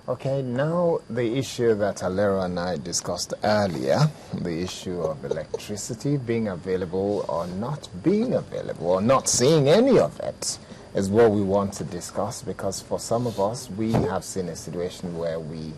Okay, now the issue that Alero and I discussed earlier, the issue of electricity being available or not being available or not seeing any of it is what we want to discuss, because for some of us, we have seen a situation where we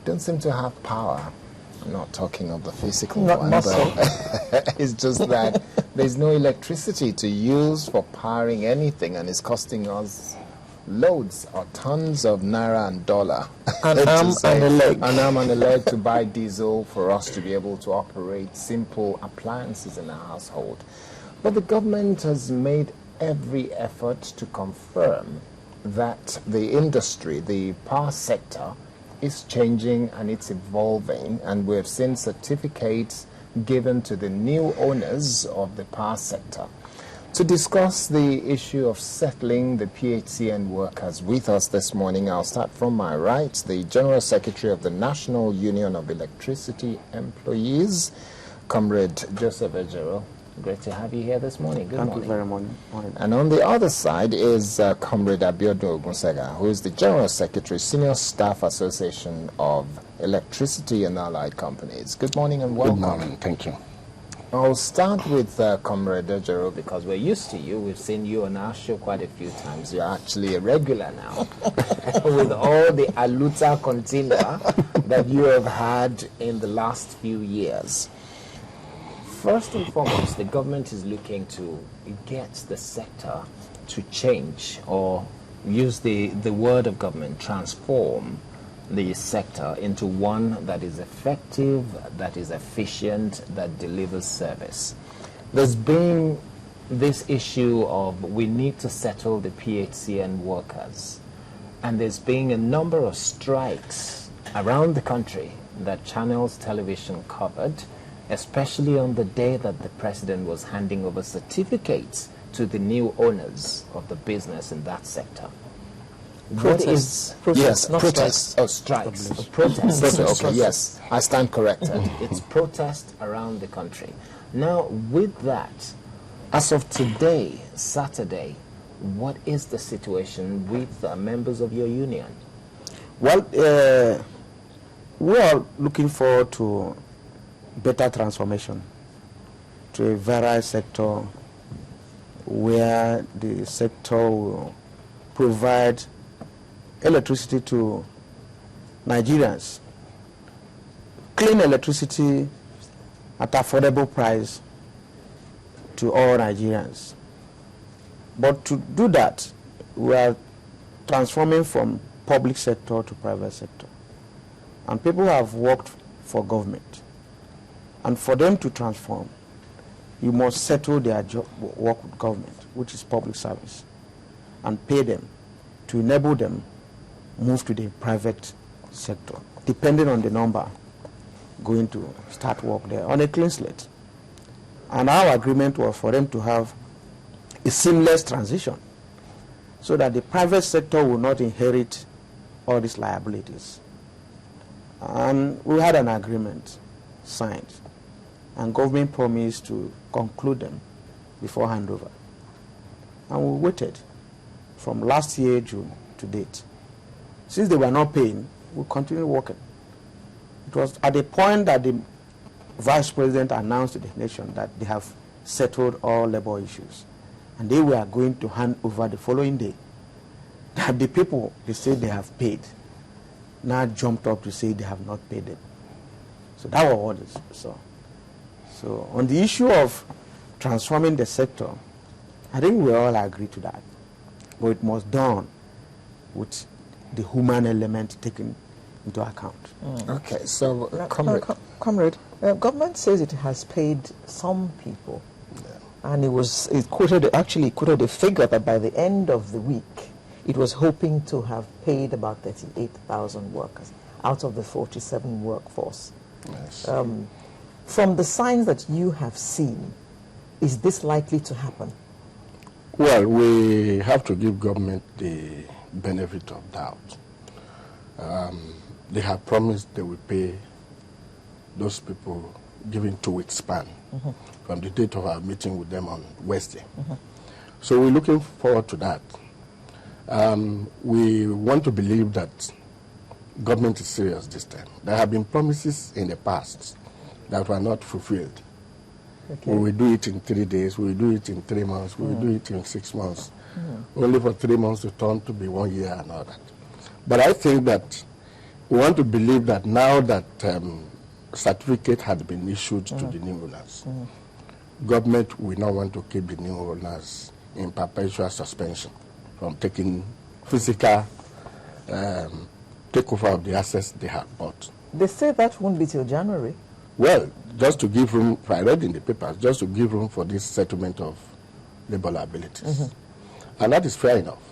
don't seem to have power. I'm not talking of the physical one, but it's just that there's no electricity to use for powering anything, and it's costing us loads or tons of naira and dollar. An arm and a leg. An arm and a leg to buy diesel for us to be able to operate simple appliances in our household. But the government has made every effort to confirm that the industry, the power sector, is changing and it's evolving, and we've seen certificates given to the new owners of the power sector. To discuss the issue of settling the PHCN workers with us this morning, I'll start from my right, the General Secretary of the National Union of Electricity Employees, Comrade Joseph Ejero. Great to have you here this morning. Good morning. Thank you very much. And on the other side is Comrade Abiodun Ogunsega, who is the General Secretary, Senior Staff Association of Electricity and Allied Companies. Good morning and welcome. Good morning. Thank you. I'll start with Comrade Ejero, because we're used to you. We've seen you on our show quite a few times. You're actually a regular now with all the aluta continua that you have had in the last few years. First and foremost, the government is looking to get the sector to change, or use the word of government, transform the sector into one that is effective, that is efficient, that delivers service. There's been this issue of we need to settle the PHCN workers, and there's been a number of strikes around the country that Channels Television covered, especially on the day that the president was handing over certificates to the new owners of the business in that sector. Protests. Yes, protests. Oh, strikes. Protests. Okay, yes, I stand corrected. It's protest around the country. Now, with that, as of today, Saturday, what is the situation with members of your union? Well, we are looking forward to better transformation to a varied sector where the sector will provide electricity to Nigerians, clean electricity at affordable price to all Nigerians. But to do that, we are transforming from public sector to private sector. And people have worked for government. And for them to transform, you must settle their job, work with government, which is public service, and pay them to enable them move to the private sector, depending on the number going to start work there on a clean slate. And our agreement was for them to have a seamless transition so that the private sector will not inherit all these liabilities. And we had an agreement signed, and government promised to conclude them before handover. And we waited from last year, June, to date. Since they were not paying, we continued working. It was at the point that the Vice President announced to the nation that they have settled all labor issues, and they were going to hand over the following day, that the people they said they have paid now jumped up to say they have not paid them. So that was what it saw. So on the issue of transforming the sector, I think we all agree to that. But it must be done with the human element taken into account. Okay, so Comrade, government says it has paid some people, and it quoted a figure that by the end of the week it was hoping to have paid about 38,000 workers out of the 47 workforce. Yes. From the signs that you have seen, is this likely to happen? Well, we have to give government the benefit of doubt. They have promised they will pay those people given 2 weeks span from the date of our meeting with them on Wednesday. So we're looking forward to that. We want to believe that government is serious this time. There have been promises in the past that were not fulfilled. Okay. We will do it in 3 days, we will do it in 3 months, we will do it in 6 months, only for 3 months to turn to be 1 year and all that. But I think that we want to believe that now that certificate has been issued to the new owners, government will not want to keep the new owners in perpetual suspension from taking physical takeover of the assets they have bought. They say that won't be till January. Well, just to give room, I read in the papers, just to give room for this settlement of labor liabilities. And that is fair enough.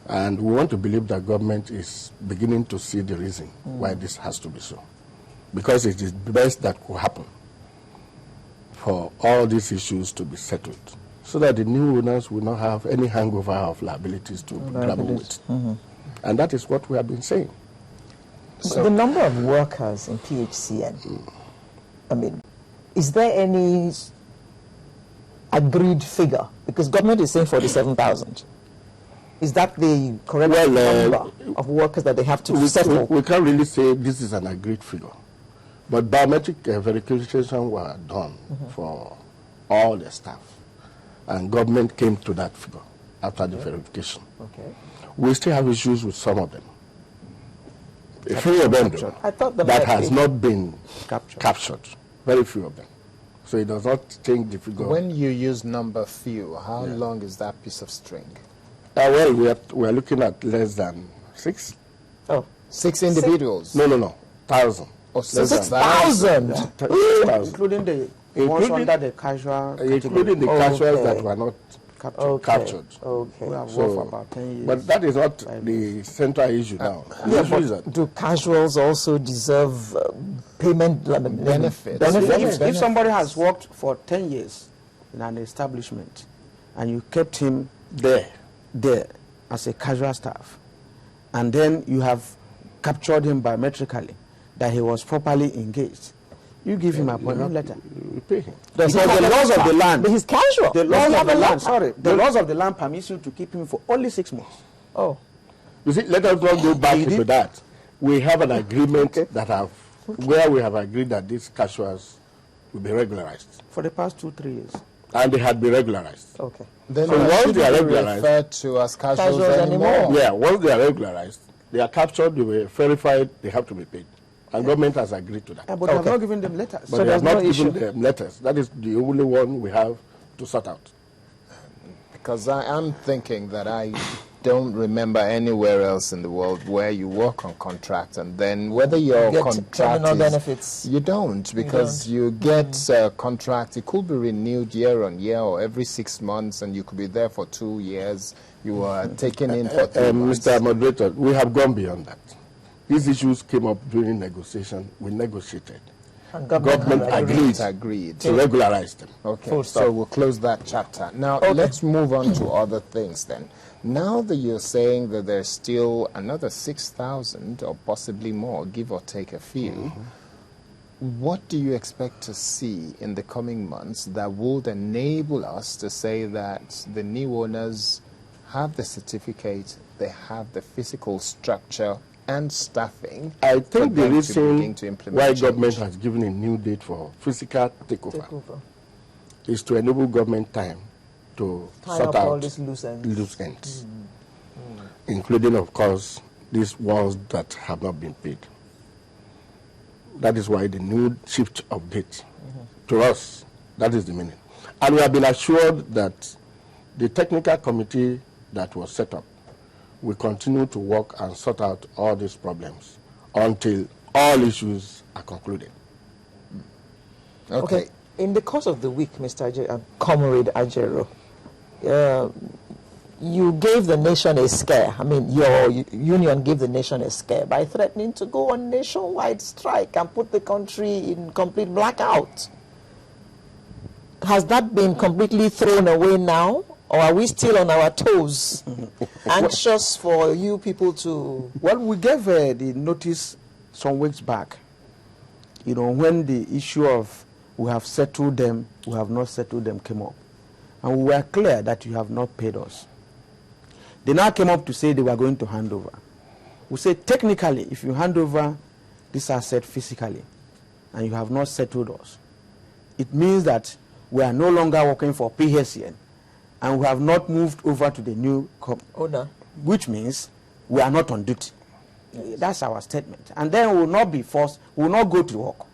And we want to believe that government is beginning to see the reason why this has to be so. Because it is the best that could happen for all these issues to be settled, so that the new owners will not have any hangover of liabilities to grapple with. And that is what we have been saying. So the number of workers in PHCN, I mean, is there any agreed figure? Because government is saying 47,000. Is that the correct number of workers that they have to settle? We can't really say this is an agreed figure. But biometric verification were done for all the staff. And government came to that figure after the verification. Okay. We still have issues with some of them. A few of them, though, I thought that has not been captured. Very few of them. So it does not change the figure. When you use number few, how long is that piece of string? Well, we are looking at less than 6. Oh, 6 individuals? No, 1,000. Oh, 6,000? Including the ones under the casual including the casuals that were not captured. Okay. We have worked for about 10 years. But that is not the central issue now. The issue is that Do casuals also deserve payment Benefits. If somebody has worked for 10 years in an establishment and you kept him there as a casual staff, and then you have captured him biometrically that he was properly engaged, you give him an appointment letter. we pay him. Because the laws of the land, But he's casual. the laws Doesn't of the have a land, letter. the laws of the land permits you to keep him for only 6 months. Oh. You see, let us not go back into that. We have an agreement where we have agreed that these casuals will be regularized. For the past 2-3 years. And they had been regularized. Okay. Then So they once shouldn't they are be regularized- referred to as casuals Casuals anymore. anymore. Yeah, once they are regularized, they are captured, they were verified, they have to be paid. And government has agreed to that. But they have not given them letters. But they have there's not no given issue. them letters. That is the only one we have to sort out. Because I'm thinking that I don't remember anywhere else in the world where you work on contract, and then whether your Get contract terminal is, benefits. you don't, because you get a contract. It could be renewed year on year or every 6 months, and you could be there for 2 years. You are taken in for 3 months. Mr. Moderator, we have gone beyond that. These issues came up during negotiation. We negotiated. And Government agreed Agreed. to regularize them. Okay, Full stop. so we'll close that chapter. Now, let's move on to other things then. Now that you're saying that there's still another 6,000 or possibly more, give or take a few, what do you expect to see in the coming months that would enable us to say that the new owners have the certificate, they have the physical structure and staffing? I think the them to reason begin to implement why change? government has given a new date for physical takeover is to enable government time to Tie sort up all out these loose ends. loose ends, including, of course, these ones that have not been paid. That is why the new shift of date to us, that is the meaning. And we have been assured that the technical committee that was set up will continue to work and sort out all these problems until all issues are concluded. Okay. In the course of the week, Mr. Comrade Ajero, you gave the nation a scare. I mean, your union gave the nation a scare by threatening to go on nationwide strike and put the country in complete blackout. Has that been completely thrown away now? Or are we still on our toes, anxious for you people to... Well, we gave the notice some weeks back, you know, when the issue of we have settled them, we have not settled them came up. And we were clear that you have not paid us. They now came up to say they were going to hand over. We say technically, if you hand over this asset physically and you have not settled us, it means that we are no longer working for PHCN and we have not moved over to the new owner, which means we are not on duty. Yes. That's our statement. And then we will not be forced, we will not go to work.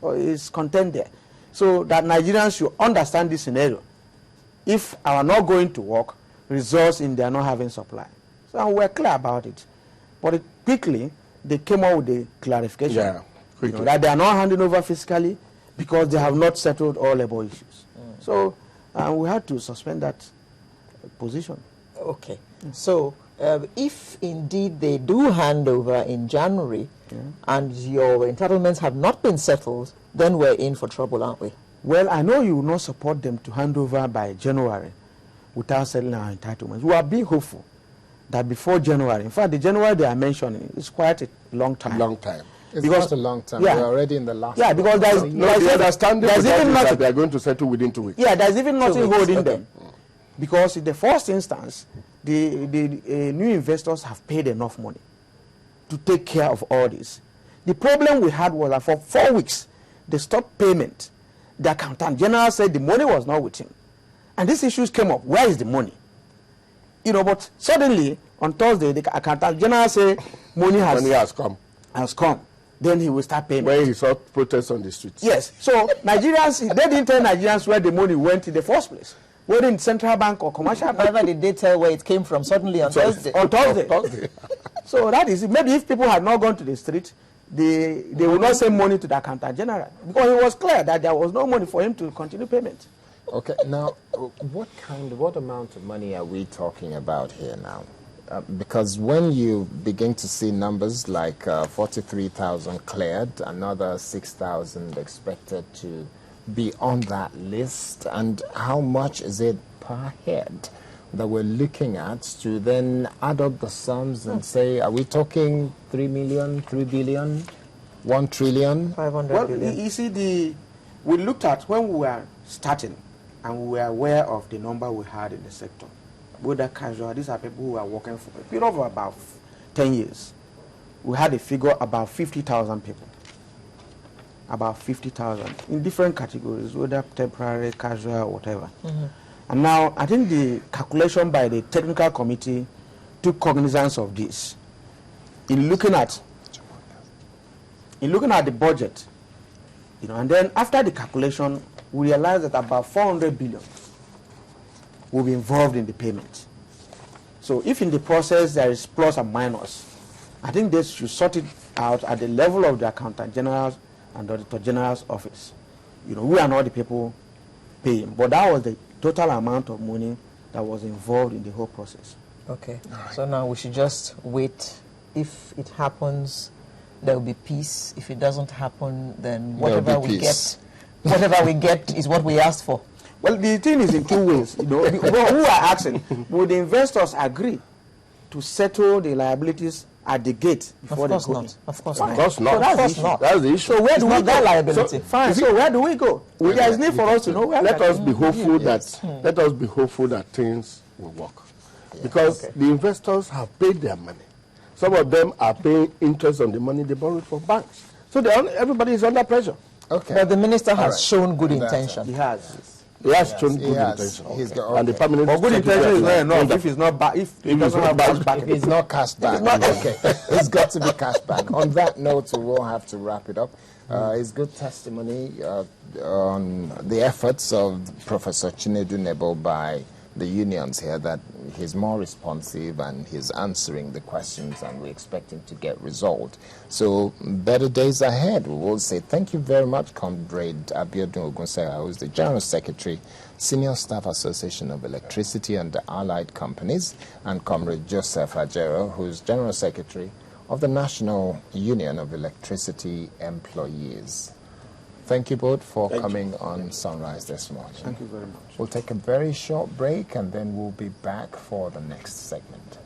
It's content there. So that Nigerians should understand this scenario. If our not going to work results in their not having supply. So we're clear about it. But quickly, they came out with the clarification that they are not handing over physically because they have not settled all labor issues. So we had to suspend that position. Okay. So if indeed they do hand over in January and your entitlements have not been settled, then we're in for trouble, aren't we? Well, I know you will not support them to hand over by January without settling our entitlements. We are being hopeful that before January, in fact, the January they are mentioning is quite a long time. Long time. It's not a long time. We're already in the last. Yeah, because there's even that they are going to settle within 2 weeks. Yeah, there's even nothing holding them. Because in the first instance, the new investors have paid enough money to take care of all this. The problem we had was that for 4 weeks, they stopped payment. The accountant general said the money was not with him. And these issues came up. Where is the money? You know, but suddenly, on Thursday, the accountant general said money has come. Then he will start paying. When he saw protests on the streets. Yes. So Nigerians, they didn't tell Nigerians where the money went in the first place. Whether in central bank or commercial bank. Neither did they tell where it came from suddenly on Thursday. On Thursday. So that is it. Maybe if people had not gone to the street, they would not send money to the accountant general. Because it was clear that there was no money for him to continue payment. Okay, now, what amount of money are we talking about here now? Because when you begin to see numbers like 43,000 cleared, another 6,000 expected to be on that list, and how much is it per head that we're looking at to then add up the sums and say, are we talking 3 million, 3 billion, 1 trillion? 500 billion. You see, we looked at when we were starting, and we were aware of the number we had in the sector. Whether casual, these are people who are working for a period of about 10 years. We had a figure about 50,000 people. About 50,000 in different categories, whether temporary, casual, or whatever. And now, I think the calculation by the technical committee took cognizance of this. In looking at the budget, and then after the calculation, we realized that about 400 billion will be involved in the payment. So if in the process there is plus and minus, I think they should sort it out at the level of the accountant general's and the auditor general's office. We are not the people paying, but that was the total amount of money that was involved in the whole process. Okay, so now we should just wait. If it happens, there will be peace. If it doesn't happen, then whatever we get is what we asked for. Well, the thing is in two ways. Who are asking, would the investors agree to settle the liabilities at the gate before they go in? Of course not. That's not. That's the issue. So where do we go? That liability. So where do we go? There is need for us to know where. Let us be hopeful that things will work, because the investors have paid their money. Some of them are paying interest on the money they borrowed from banks. So everybody is under pressure. Okay. But the minister has shown good intention. He has. He has shown good intention. And the permanent. But good intention is not enough if it's not back. If it doesn't have cash back. If it's not cash back, okay. It's got to be cash back. On that note, we will have to wrap it up. It's good testimony on the efforts of Professor Chinedu Nebo by the unions here, that he's more responsive and he's answering the questions, and we're expecting to get resolved. So better days ahead. We will say thank you very much, Comrade Abiodun Ogunsega, who is the General Secretary, Senior Staff Association of Electricity and Allied Companies, and Comrade Joseph Ajero, who is General Secretary of the National Union of Electricity Employees. Thank you both for coming on Sunrise this morning. Thank you very much. We'll take a very short break and then we'll be back for the next segment.